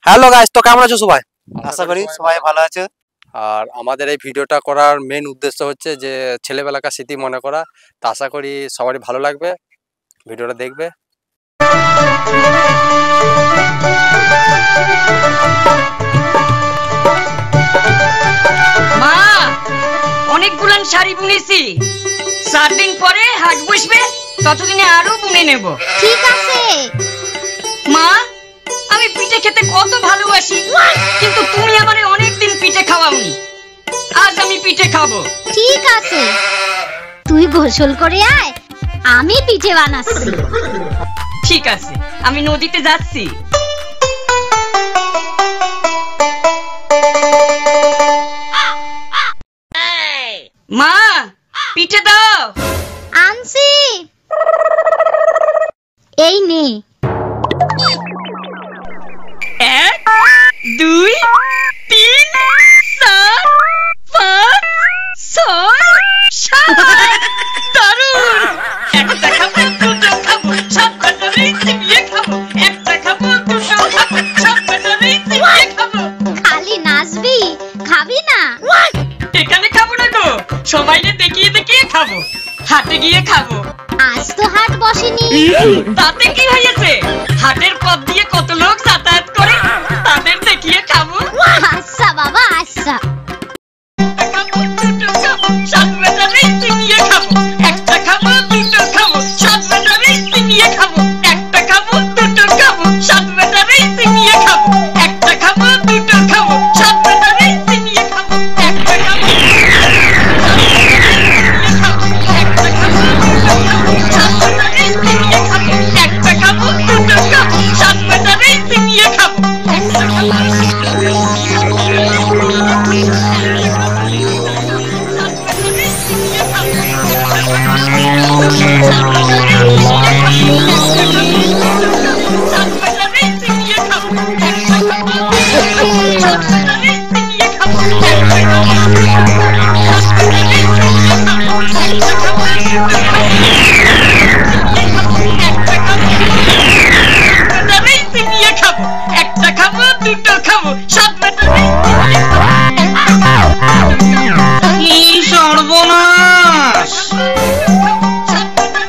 Hello guys, তো কেমন আছো সবাই? আশা করি সবাই ভালো আছে। আর আমাদের এই ভিডিওটা করার মেন উদ্দেশ্য হচ্ছে যে ছেলেবেলাকার স্মৃতি মনে করা। তো আশা করি সবারই ভালো লাগবে, ভিডিওটা দেখবে। মা, অনেকগুলো শাড়ি বুনেছি, 4 দিন পরে হাট বসবে, ততদিনে আরো বুনে নেব। ঠিক আছে মা, আমি পিঠে খেতে কত ভালোবাসি, কিন্তু তুমি আমারে অনেকদিন পিঠে খাওয়াওনি। আজ আমি পিঠে খাবো। ঠিক আছে, তুই গোসল করে আয়, আমি পিঠে বানাচ্ছি। ঠিক আছে, আমি নদীতে যাচ্ছি। মা, পিঠে দাও। আনছি, এই নে। 1 2 3 4 5 6 7 দারুণ! একটা খাবো, দুটো খাবো, সব কটারই চিবিয়ে খাবো। একটা খাবো, দুটো খাবো, সব কটারই চিবিয়ে খাবো। খালি নাচবি, খাবি না? এখানে খাবো না গো, সবাইকে দেখিয়ে দেখিয়ে খাবো, হাটে গিয়ে খাবো। আজ তো হাট বসেনি। তাতে কি হয়েছে? হাটের পথ দিয়ে কত লোক যাতায়াত করে, তাদের দেখিয়ে খাবো। আচ্ছা বাবা, আচ্ছা। একটা খাবো, দুটো খাবো, সাত বেটারে চিনিয়ে খাবো। একটা খাবো, দুটো খাবো, সাত বেটারে চিনিয়ে খাবো। একটা খাবো, দুটো খাবো, সাত বেটারে চিনিয়ে খাবো। একটা খাবো, একটা খাবো, দুটো খাবো, সাত বেটারে চিনিয়ে খাবো। একটা খাবো,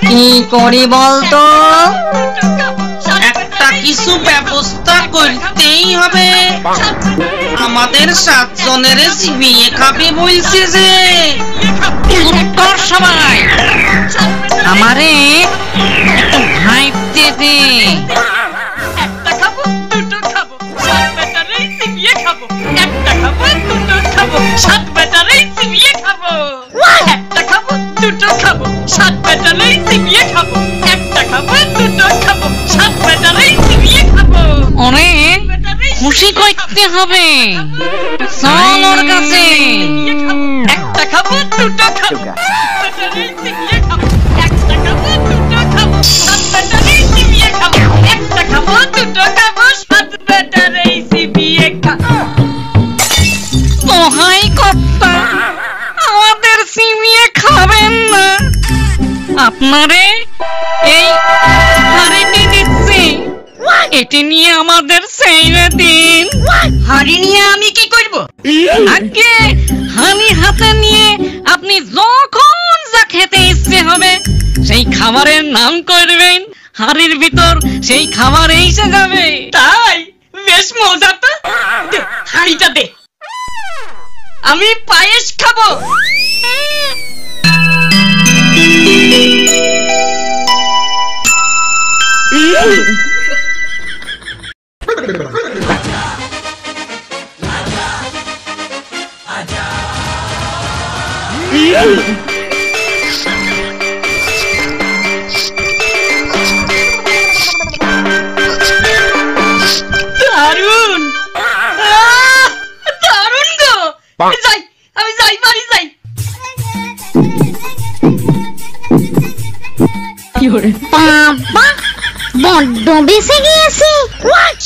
কি করি বলতো? একটা কিছু ব্যবস্থা করতেই হবে। আমাদের 7 জনের বিয়ে খাবে বলছে যে। উত্তর সবাই আমারে একটু ভাইতে দে। একটা খাবো, দুটো খাবো, সাত বেটারে চিবিয়ে খাবো। একটা খাবো, দুটো খাবো, সাত বেটারে চিবিয়ে খাবো। একটা খাবো, দুটো খাবো, সাত বেটারে চিবিয়ে খাবো। একটা খাবো, দুটো খাবো, সাত বেটারে চিবিয়ে খাবো। অনেক খুশি করতে হবে, চল ওর কাছে। একটা খাবো, দুটো খাবো, সাত বেটারে চিবিয়ে খাবো। একটা খাবো, দুটো খাবো, সাত বেটারে চিবিয়ে খাবো। একটা খাবো, দুটো খাবো, সাত বেটারে চিবিয়ে খাবো। দোহাই কর্তা, আমাদের চিবিয়ে খাবেন না। আপনারে এই হাড়িটি দিচ্ছি, এটি নিয়ে আমাদের ছেড়ে দিন। হাড়ি নিয়ে আমি কি করব? আগে হাড়ি হাতে নিয়ে আপনি যখন যা খেতে ইচ্ছে হবে সেই খাবারের নাম করবেন, হাড়ির ভিতর সেই খাবার এসে যাবে। তাই? বেশ মজা তো। দে, হাড়িটা দে, আমি পায়েস খাবো। দারুণ, দারুণ গো। যাই, আমি যাই, বাড়ি যাই। বাবা, বড্ড বেঁচে গিয়েছি।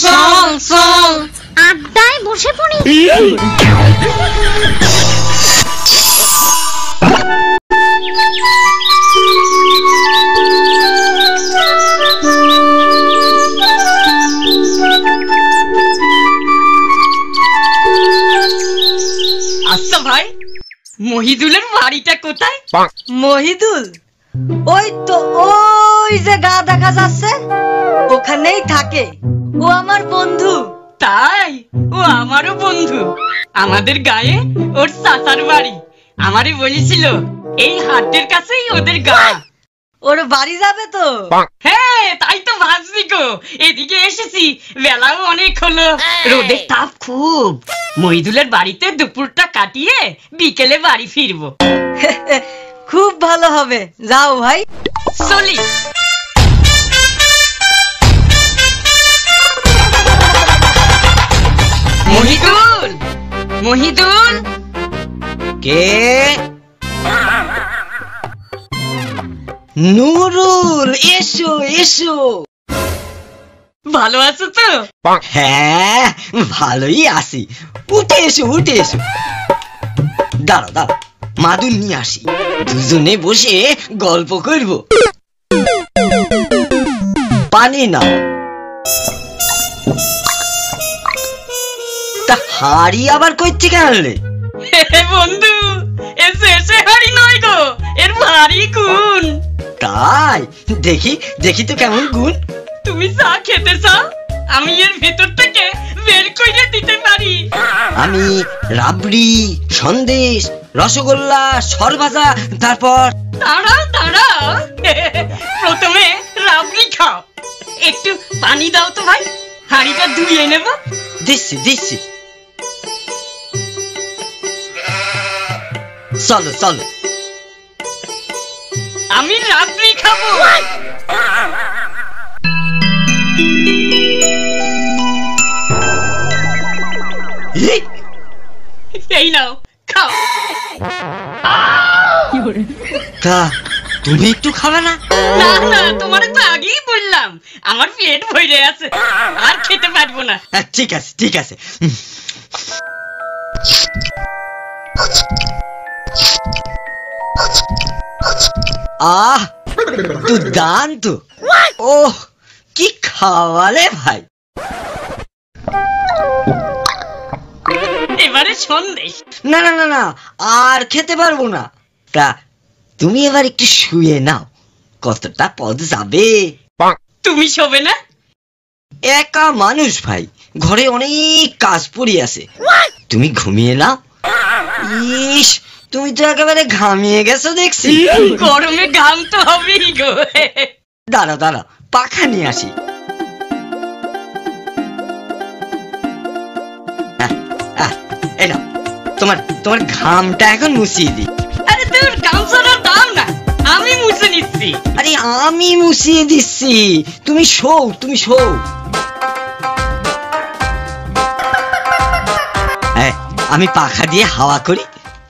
চল চল, আড্ডায় বসে পড়ি। মহিদুলের বাড়িটা কোথায়? মহিদুল ওই তো ওই যে গা দেখা যাচ্ছে ওখানেই থাকে। ও আমার বন্ধু। তাই? ও আমারও বন্ধু। আমাদের গায়ে ওর চাচার বাড়ি। আমারে বলেছিল এই হাটের কাছেই ওদের গা। ওর বাড়ি যাবে তো? হ্যাঁ, তাই তো ভাবছি গো। এদিকে এসেছি, বেলাও অনেক হলো, রোদের তাপ খুব। মহিদুলের বাড়িতে দুপুরটা কাটিয়ে বিকেলে বাড়ি ফিরবো। খুব ভালো হবে, যাও ভাই। চলি। মহিদুল, মহিদুল। কে? নুরুল, এসো এসো। ভালো আছো তো? হ্যাঁ, ভালোই আছি। উঠে এসো উঠে এসো। দাঁড়াও দাঁড়াও, মাদুর নিয়ে আসি, দুজনে বসে গল্প করব। পানি নাও। তা হাড়ি আবার কই থেকে আনলে? বন্ধু, এসে এসে হাড়ি নয় গো, এর ভারী গুণ। তাই? দেখি দেখি তো কেমন গুণ। তুমি চা খেতে চাও? আমি এর ভেতর থেকে বের করে দিতে পারি। আমি রাবড়ি, সন্দেশ, রসগোল্লা, সরভাজা, তারপর দাঁড়াও দাঁড়াও, প্রথমে রাবড়ি খাও। একটু পানি দাও তো ভাই, হাড়িটা ধুয়ে নেব। দিচ্ছি দিচ্ছি। চলো চলো। আমি রাবড়ি খাবো। এই নাও, খাও। তা তুমি একটু খাবে না? না না, তোমারে তো আগেই বললাম আমার পেট ভরে আছে, আর খেতে পারবো না। ঠিক আছে ঠিক আছে। আহ, দুর্দান্ত। ওহ, কি খাওয়ালে ভাই। এবারে সন্দেশ। না না না না, আর খেতে পারবো না। তা তুমি এবার একটু শুয়ে নাও, কতটা পদ যাবে। তুমি শোবে না? একা মানুষ ভাই, ঘরে অনেক কাজ পড়ে আছে, তুমি ঘুমিয়ে নাও। ইস, তুমি তো একেবারে ঘামিয়ে গেছো দেখছি। গরমে ঘাম তো হবেই গো। দাঁড়া দাঁড়া, পাখা নিয়ে আসি। এই নাও, তোমার তোমার ঘামটা এখন মুছিয়ে দিই। আরে তোর গামছাটা দাও না, আমি মুছে নিচ্ছি। আরে আমি মুছিয়ে দিচ্ছি, তুমি শোও তুমি শোও। আমি পাখা দিয়ে হাওয়া করি,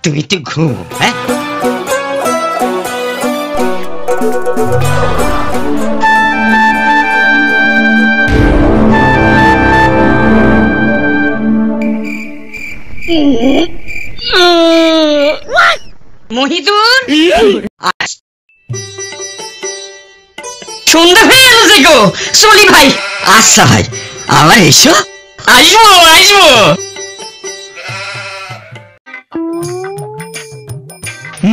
তুমি একটু ঘুমো। হ্যাঁ, মহিদুল, সন্ধ্যা হয়ে গেছে গো, চলি ভাই। আচ্ছা ভাই, আবার এসো। আসবো আসবো।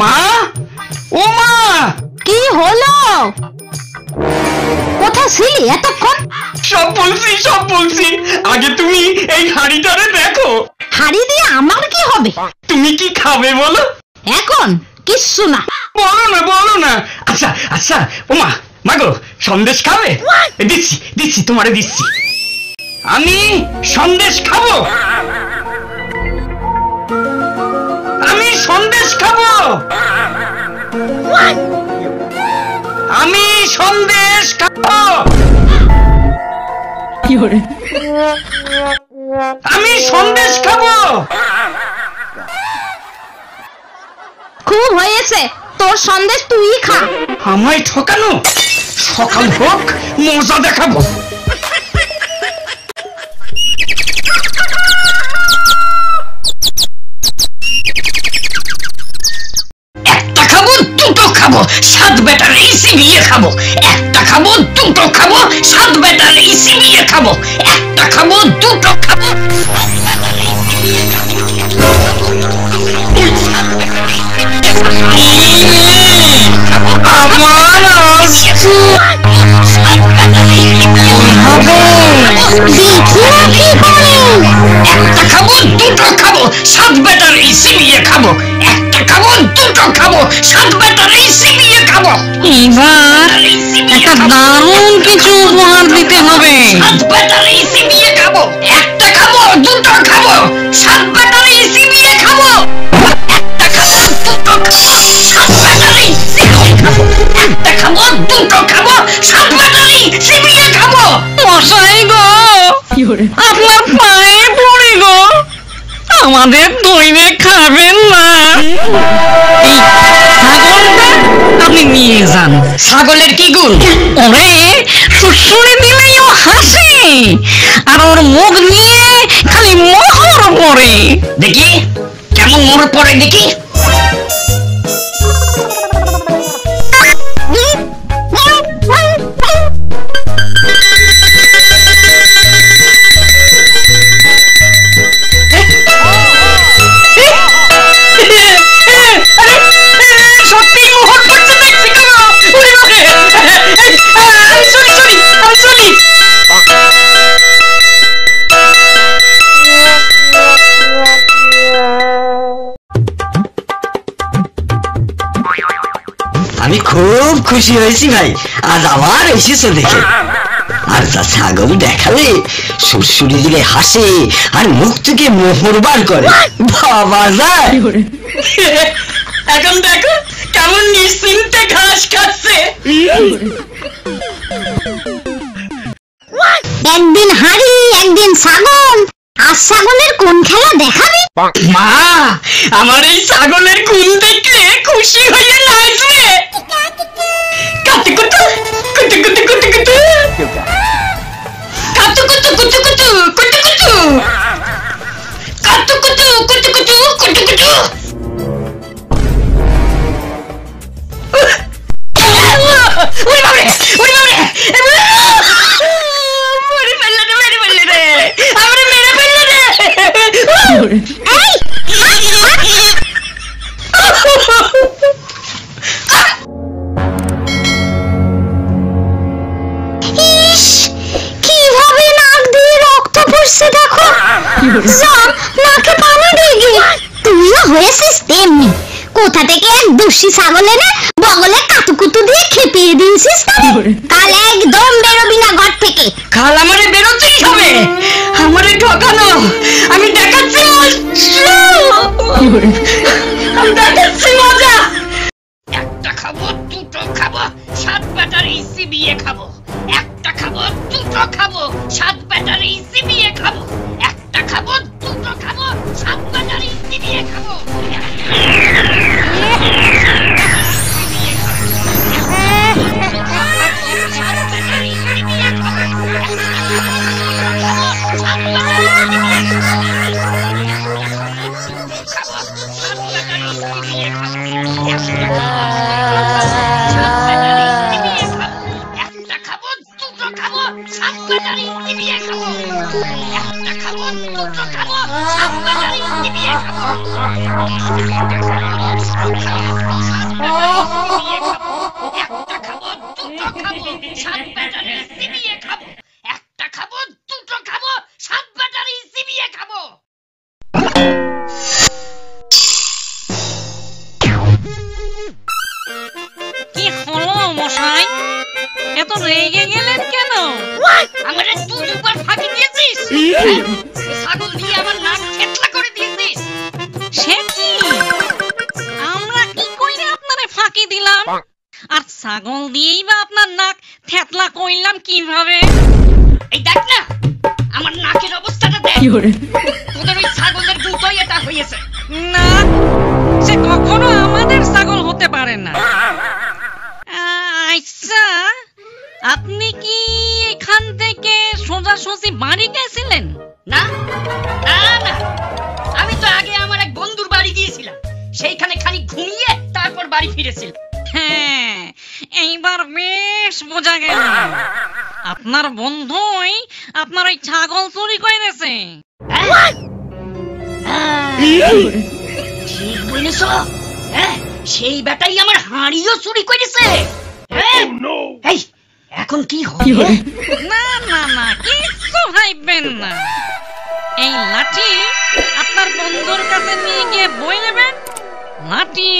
মা, ও মা, কি হলো? কোথায় ছিলি এতক্ষণ? সব বলছি। আগে তুমি এই হাড়িটারে দেখো। হাড়ি দিয়ে আমার কি হবে? তুমি কি খাবে বলো? এখন কিচ্ছু না। বলো না। আচ্ছা আচ্ছা, ও মা, মাগো, সন্দেশ খাবে? দিচ্ছি তোমারে দিচ্ছি। আমি সন্দেশ খাবো। আমি সন্দেশ খাবো। আমি সন্দেশ খাবো। আমি সন্দেশ খাবো। খুব হয়েছে, তোর সন্দেশ তুই খা। আমায় ঠকানো, সকাল হোক মজা দেখাবো। একটা খাবো, দুটো খাবো, সাত বেটার এই সিবিয়ে খাবো। একটা খাবো, দুটো খাবো, সাত বেটার এই সিবিয়ে খাবো। একটা খাবো, দুটো খাবো। দেখি হবে, দেখি না কি করে। একটা খাবো দুটো খাবো, 7 ব্যাটারি চিবিয়ে খাবো। একটা খাবো দুটো খাবো, 7 ব্যাটারি চিবিয়ে খাবো। এবার একটা দারুণ কিছু উপহার দিতে হবে। 7 ব্যাটারি চিবিয়ে খাবো। একটা খাবো দুটো খাবো, 7 ব্যাটারি চিবিয়ে খাবো। একটা খাবো দুটো খাবো, 7 ব্যাটারি চিবিয়ে খাবো। একটা খাবো দুটো খাবো, 7 ব্যাটারি চিবিয়ে খাবো। মশাই গো, আপনার পায়ে পড়ি গো, আমাদের দইনে খাবেন না। এই ছাগলটা আপনি নিয়ে যান। ছাগলের কি গুণ? ওরে সুসুড়ি দিলেই ও হাসে, আর ওর মুখ নিয়ে খালি মোহর পড়ে। দেখি কেমন মোহর পড়ে দেখি। আমি খুব খুশি হয়েছি ভাই, আজ আবার এসেছো দেখে। আর তা ছাগল দেখালে সুরসুরি দিলে হাসে, আর মুখ থেকে মোহর বার করে, বাবা যায়। এখন দেখো কেমন নিশ্চিন্তে ঘাস খাচ্ছে। একদিন হাড়ি একদিন ছাগল, আর ছাগলের কোন খেলা দেখাবি? মা, আমার এই ছাগলের গুণ দেখলে খুশি হয়ে নাচবে। কাতু কুতু কুতু কুতু কুতু কুতু, কাতু কুতু কুতু কুতু কুতু কুতু, কাতু কুতু কুতু কুতু কুতু কুতু। ওরে বাবারে, ওরে বাবারে, ওরে ফেললে রে, মেরে ফেললে রে, আমারে মেরে ফেললে রে। ইস, কিভাবে নাক দিয়ে রক্ত পড়ছে দেখো। যা, নাকে পানি দিবি। তুইও হয়েছিস তেমনি, কোথা থেকে এক দস্যি ছাগল এনে বগলে কাতুকুতু দিয়ে খেপিয়ে দিয়েছিস। কাল একদম বেরোবি না ঘর থেকে। কাল আমারে বেরোতেই হবে, আমারে ঠকানো। আমি দেখাচ্ছি মজা, আমি দেখাচ্ছি মজা। একটা খাবো দুটো খাবো, 7 ব্যাটারি চিবিয়ে খাবো। একটা খাবো দুটো খাবো, 7 ব্যাটারি চিবিয়ে খাবো। একটা খাবো দুটো খাবো, 7 ব্যাটারি চিবিয়ে খাবো। একটা খাবো দুটো খাবো, 7 ব্যাটারি চিবিয়ে খাবো। একটা খাবো দুটো খাবো, 7 ব্যাটারি চিবিয়ে খাবো। একটা খাবো দুটো খাবো, 7 ব্যাটারি চিবিয়ে খাবো। একটা খাবো দুটো খাবো, 7 ব্যাটারি চিবিয়ে খাবো। কি হলো মশাই, এত রেগে গেলেন কেন? আমারে দুবার ফাঁকি দিয়েছিস, ছাগল দিয়ে আমার নাক থেতলা করে দিয়েছিস। সে কি, আমরা কি কইরে আপনারে ফাঁকি দিলাম? আর ছাগল দিয়েই বা আপনার নাক থেতলা কইলাম কিভাবে? এই দেখ না, আমার নাকের অবস্থাটা দেখ। তোদের ওই ছাগলের দুটোই এটা হয়েছে। না, সে কখনো আমাদের ছাগল হতে পারে না। আচ্ছা, আপনি কি এখান থেকে সোজাসুজি বাড়ি গেছিলেন? না না না, আমি তো আগে আমার এক বন্ধুর বাড়ি গিয়েছিলাম, সেইখানে খানিক ঘুমিয়ে তারপর বাড়ি ফিরেছিলাম। হ্যাঁ, এইবার বেশ বোঝা গেল আপনার বন্ধুই আপনার ওই ছাগল চুরি করেছে। ঠিক বলেছ, সেই বেটাই আমার হাঁড়িও চুরি করেছে। এই এখন কি হবে? না না না, কিচ্ছু ভাববেন না। এই লাঠি আপনার বন্ধুর কাছে নিয়ে গিয়ে বই নেবেন, লাঠি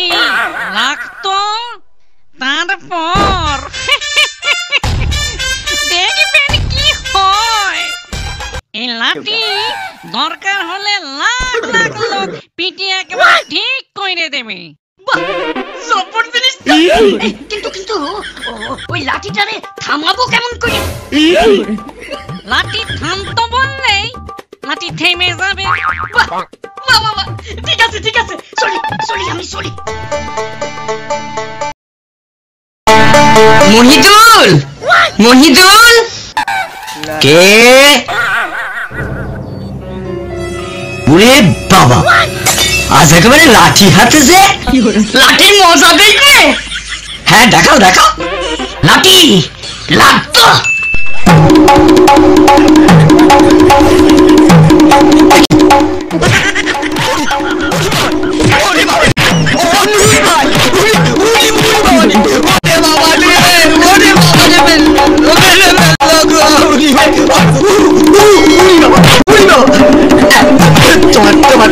রাখতো, তারপর দেখবেন কি হয়। এই লাঠি দরকার হলে লাখ লাখ লোক পিটিয়ে একেবারে ঠিক করে দেবে। জব্বর জিনিস তো। কিন্তু কিন্তু ওই লাঠিটারে থামাবো কেমন করে? লাঠি থামতো বললেই লাঠি থেমে যাবে। বাহ বাহ বাহ বাহ, ঠিক আছে ঠিক আছে, সরি সরি, আমি সরি। মহিদুল, মহিদুল, কে? ওরে বাবা, আজ একেবারে লাঠি হাতে যে। লাঠির মজা দেখবে? হ্যাঁ দেখাও দেখাও, লাঠি লাগতো।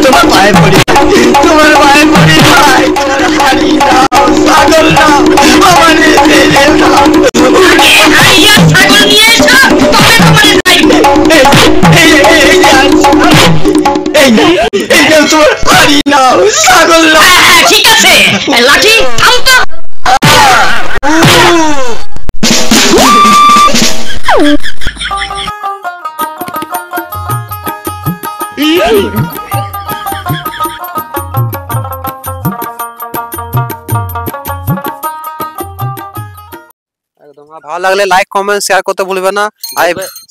তোমার পায়ে পড়ি, তোমার পায়ে পড়ি ভাই, তোমার হাড়ি দাও, ছাগল দাও, আমার ছাগল নিয়ে এসো, তবে তোমার তোমার হাড়ি নাও, ছাগল নাও। ঠিক আছে, লাঠি থামতো। একদম। আর ভালো লাগলে লাইক কমেন্ট শেয়ার করতে ভুলবে না। আর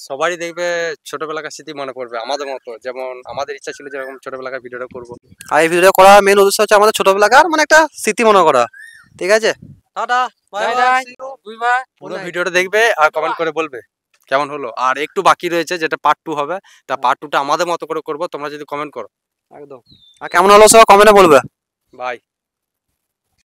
সবারই দেখবে ছোটবেলাকার স্মৃতি মনে পড়বে আমাদের মতো, যেমন আমাদের ইচ্ছা ছিল যেরকম ছোটবেলাকার ভিডিওটা করবো। আর এই ভিডিও করার মেন উদ্দেশ্য হচ্ছে আমাদের ছোটবেলাকার মানে একটা স্মৃতি মনে করা। ঠিক আছে, টাটা, বাই বাই, পুরো ভিডিওটা দেখবে আর কমেন্ট করে বলবে কেমন হলো। আর একটু বাকি রয়েছে যেটা পার্ট 2 হবে, তা পার্ট 2টা আমাদের মতো করে করবো, তোমরা যদি কমেন্ট করো। একদম। আর কেমন হলো সব কমেন্টে বলবে। বাই।